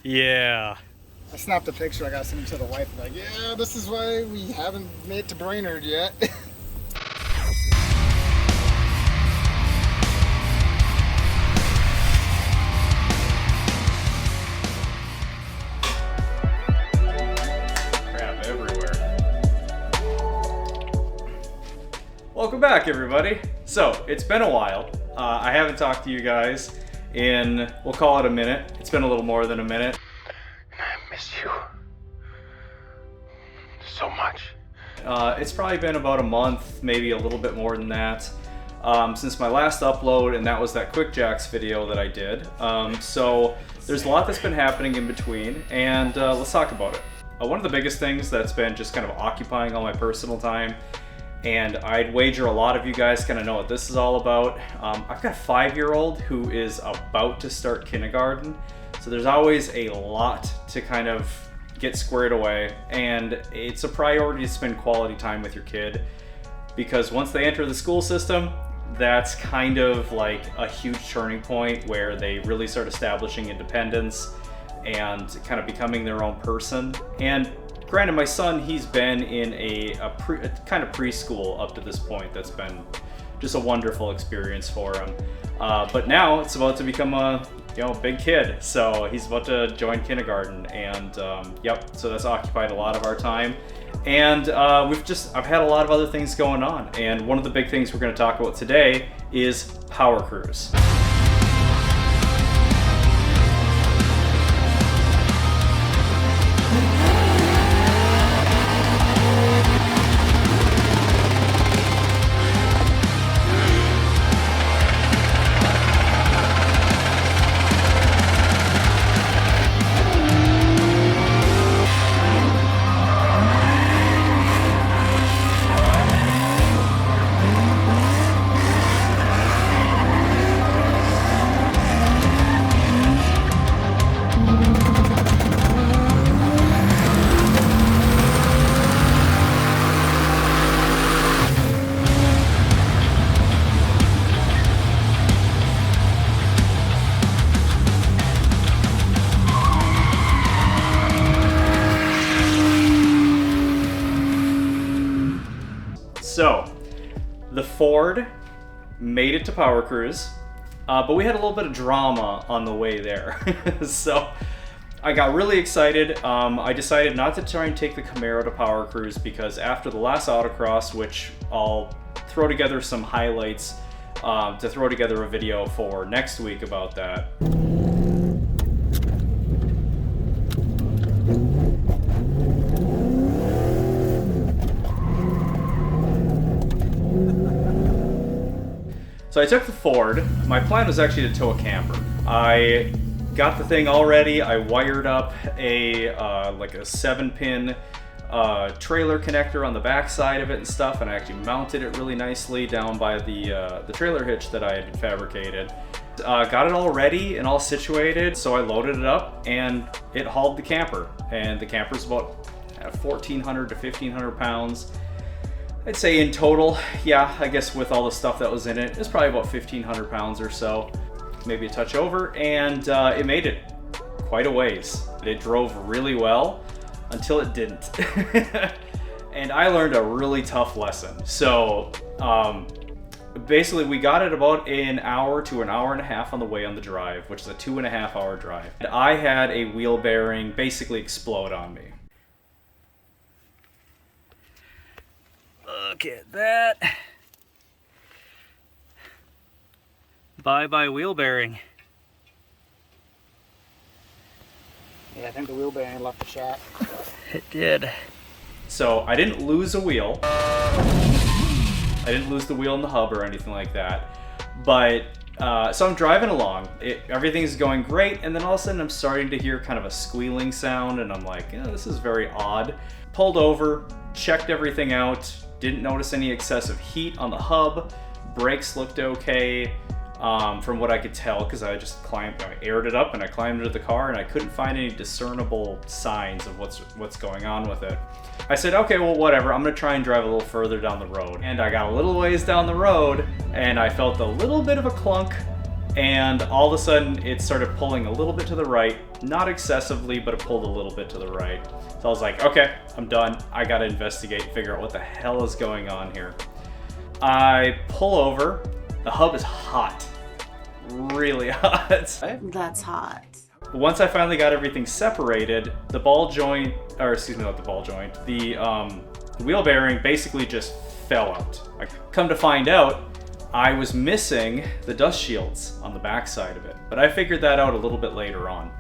Yeah. I snapped a picture. I got to send it to the wife. Like, yeah, this is why we haven't made it to Brainerd yet. Crap everywhere. Welcome back, everybody. So, it's been a while. I haven't talked to you guys in, we'll call it a minute. It's been a little more than a minute. I miss you so much. It's probably been about a month, maybe a little bit more than that, since my last upload, and that was that Quick Jacks video that I did. So there's a lot that's been happening in between, and let's talk about it. One of the biggest things that's been just kind of occupying all my personal time, and I'd wager a lot of you guys kind of know what this is all about. I've got a 5-year-old who is about to start kindergarten, so there's always a lot to kind of get squared away, and it's a priority to spend quality time with your kid, because once they enter the school system, that's kind of like a huge turning point where they really start establishing independence and kind of becoming their own person. And granted, my son, he's been in a kind of preschool up to this point. That's been just a wonderful experience for him. But now it's about to become a big kid. So he's about to join kindergarten, and yep. So that's occupied a lot of our time. And I've had a lot of other things going on. And one of the big things we're going to talk about today is Powercruise. So, the Ford made it to Powercruise, but we had a little bit of drama on the way there. So, I got really excited. I decided not to try and take the Camaro to Powercruise because after the last autocross, which I'll throw together some highlights to throw together a video for next week about that. So I took the Ford. My plan was actually to tow a camper. I got the thing all ready. I wired up a like a 7-pin trailer connector on the back side of it and stuff, and I actually mounted it really nicely down by the trailer hitch that I had fabricated. Got it all ready and all situated, so I loaded it up and it hauled the camper. And the camper's about 1,400 to 1,500 pounds. I'd say in total, yeah, I guess with all the stuff that was in it, it's probably about 1,500 pounds or so, maybe a touch over, and it made it quite a ways. It drove really well until it didn't. And I learned a really tough lesson. So basically we got it about an hour to an hour and a half on the way on the drive, which is a 2.5-hour drive. And I had a wheel bearing basically explode on me. Look at that. Bye-bye wheel bearing. Yeah, I think the wheel bearing left the shop. It did. So I didn't lose a wheel. I didn't lose the wheel in the hub or anything like that. But, so I'm driving along. Everything's going great, and then all of a sudden I'm starting to hear kind of a squealing sound, and I'm like, this is very odd. Pulled over, checked everything out. Didn't notice any excessive heat on the hub. Brakes looked okay, from what I could tell, because I aired it up and I climbed into the car and I couldn't find any discernible signs of what's going on with it. I said, okay, well, whatever. I'm gonna try and drive a little further down the road. And I got a little ways down the road and I felt a little bit of a clunk and all of a sudden it started pulling a little bit to the right, not excessively, but it pulled a little bit to the right. So I was like, okay, I'm done. I gotta investigate, figure out what the hell is going on here. I pull over. The hub is hot, really hot. That's hot. Once I finally got everything separated, the ball joint, or excuse me, not the ball joint, the wheel bearing basically just fell out. I come to find out, I was missing the dust shields on the backside of it, but I figured that out a little bit later on.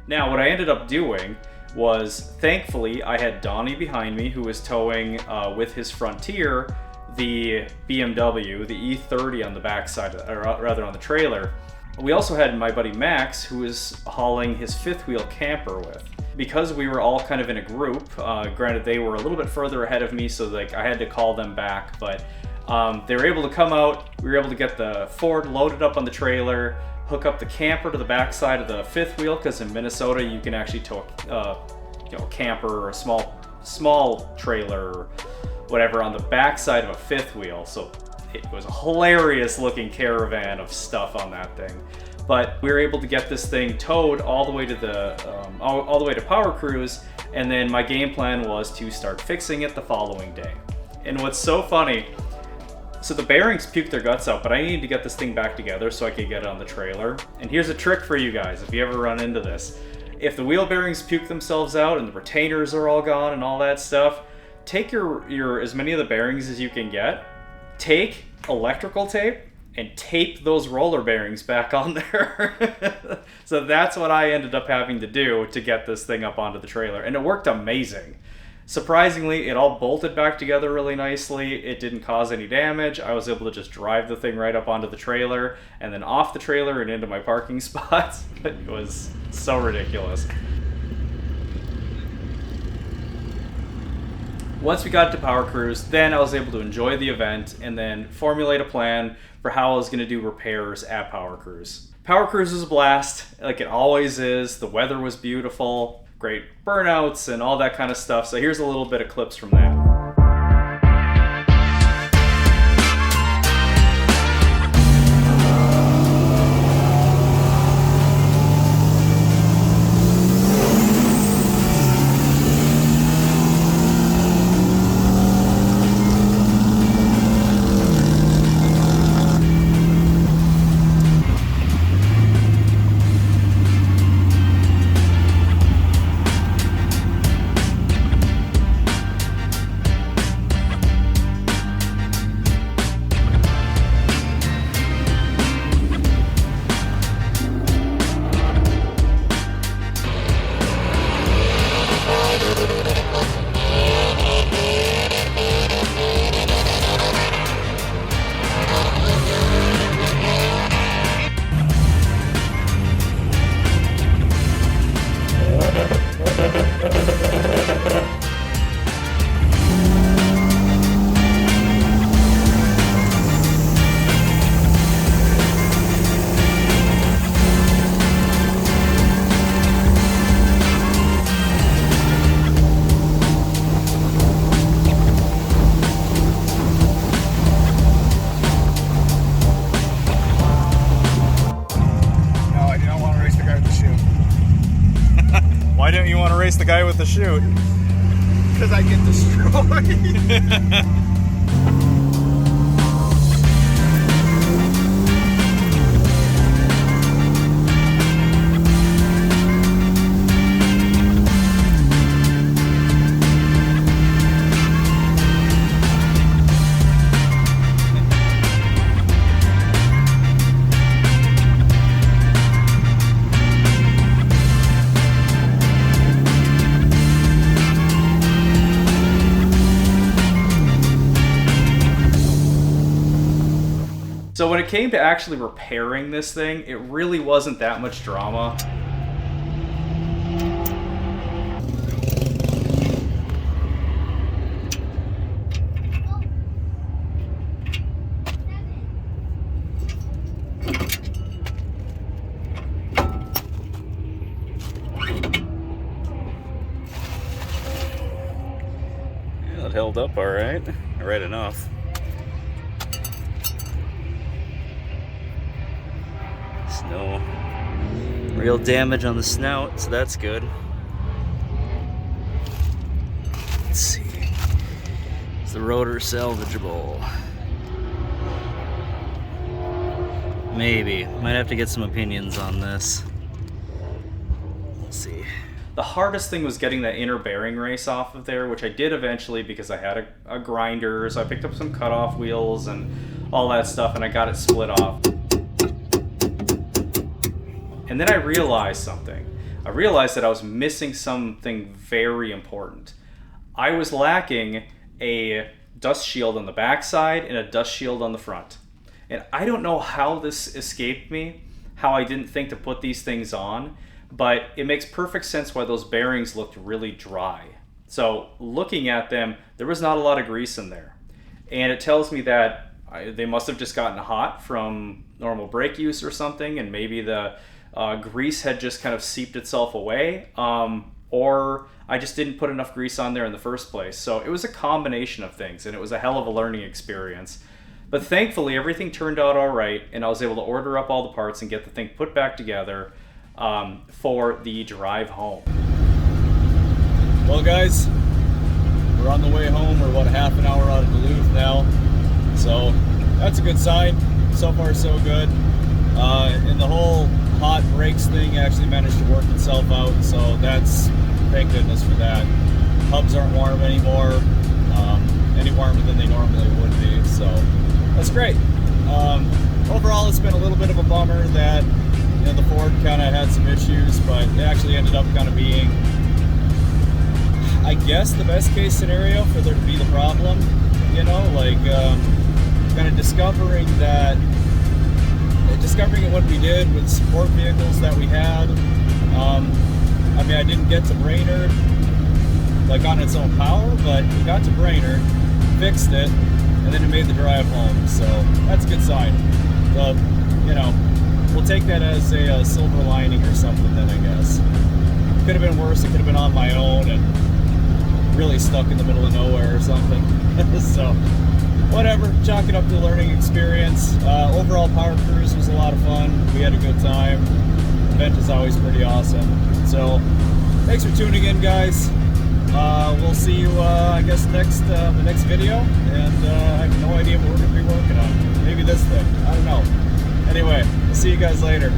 Now, what I ended up doing was, thankfully, I had Donnie behind me who was towing with his Frontier the BMW, the E30 on the backside, or rather on the trailer. We also had my buddy Max who was hauling his fifth wheel camper with. Because we were all kind of in a group, granted they were a little bit further ahead of me, so like I had to call them back, but they were able to come out. We were able to get the Ford loaded up on the trailer, hook up the camper to the backside of the fifth wheel, because in Minnesota you can actually tow a camper or a small trailer or whatever on the backside of a fifth wheel. So it was a hilarious looking caravan of stuff on that thing. But we were able to get this thing towed all the way to all the way to Powercruise, and then my game plan was to start fixing it the following day. And what's so funny, so the bearings puked their guts out, but I needed to get this thing back together so I could get it on the trailer. And here's a trick for you guys if you ever run into this. If the wheel bearings puke themselves out and the retainers are all gone and all that stuff, take your as many of the bearings as you can get, take electrical tape and tape those roller bearings back on there. So that's what I ended up having to do to get this thing up onto the trailer, and it worked amazing. Surprisingly, it all bolted back together really nicely. It didn't cause any damage. I was able to just drive the thing right up onto the trailer and then off the trailer and into my parking spots. It was so ridiculous. Once we got to Powercruise, then I was able to enjoy the event and then formulate a plan for how I was going to do repairs at Powercruise. Powercruise was a blast, like it always is. The weather was beautiful, great burnouts and all that kind of stuff. So here's a little bit of clips from that. Why don't you want to race the guy with the chute? Because I get destroyed. So when it came to actually repairing this thing, it really wasn't that much drama. Yeah, it held up all right. Right enough. No real damage on the snout, so that's good. Let's see. Is the rotor salvageable? Maybe. Might have to get some opinions on this. Let's see. The hardest thing was getting that inner bearing race off of there, which I did eventually because I had a grinder, so I picked up some cutoff wheels and all that stuff, and I got it split off. And then I realized something. I realized that I was missing something very important. I was lacking a dust shield on the backside and a dust shield on the front. And I don't know how this escaped me, how I didn't think to put these things on, but it makes perfect sense why those bearings looked really dry. So looking at them, there was not a lot of grease in there. And it tells me that they must have just gotten hot from normal brake use or something, and maybe the grease had just kind of seeped itself away, or I just didn't put enough grease on there in the first place. So it was a combination of things, and it was a hell of a learning experience. But thankfully, everything turned out all right, and I was able to order up all the parts and get the thing put back together for the drive home. Well guys, we're on the way home. We're about a half an hour out of Duluth now, so that's a good sign. So far so good. And the whole hot brakes thing actually managed to work itself out, so that's, thank goodness for that. Hubs aren't warm anymore, any warmer than they normally would be, so that's great. Overall, it's been a little bit of a bummer that, you know, the Ford kind of had some issues, but it actually ended up kind of being, I guess, the best case scenario for there to be the problem. You know, like kind of discovering what we did with support vehicles that we had. I mean, I didn't get to Brainerd like on its own power, but we got to Brainerd, fixed it, and then it made the drive home. So that's a good sign. But, you know, we'll take that as a silver lining or something then, I guess. Could have been worse. It could have been on my own and really stuck in the middle of nowhere or something. So whatever, chalk it up to a learning experience. Overall, Powercruise was a lot of fun. We had a good time. The event is always pretty awesome. So thanks for tuning in, guys. We'll see you, I guess, the next video. And I have no idea what we're going to be working on. Maybe this thing. I don't know. Anyway, I'll see you guys later.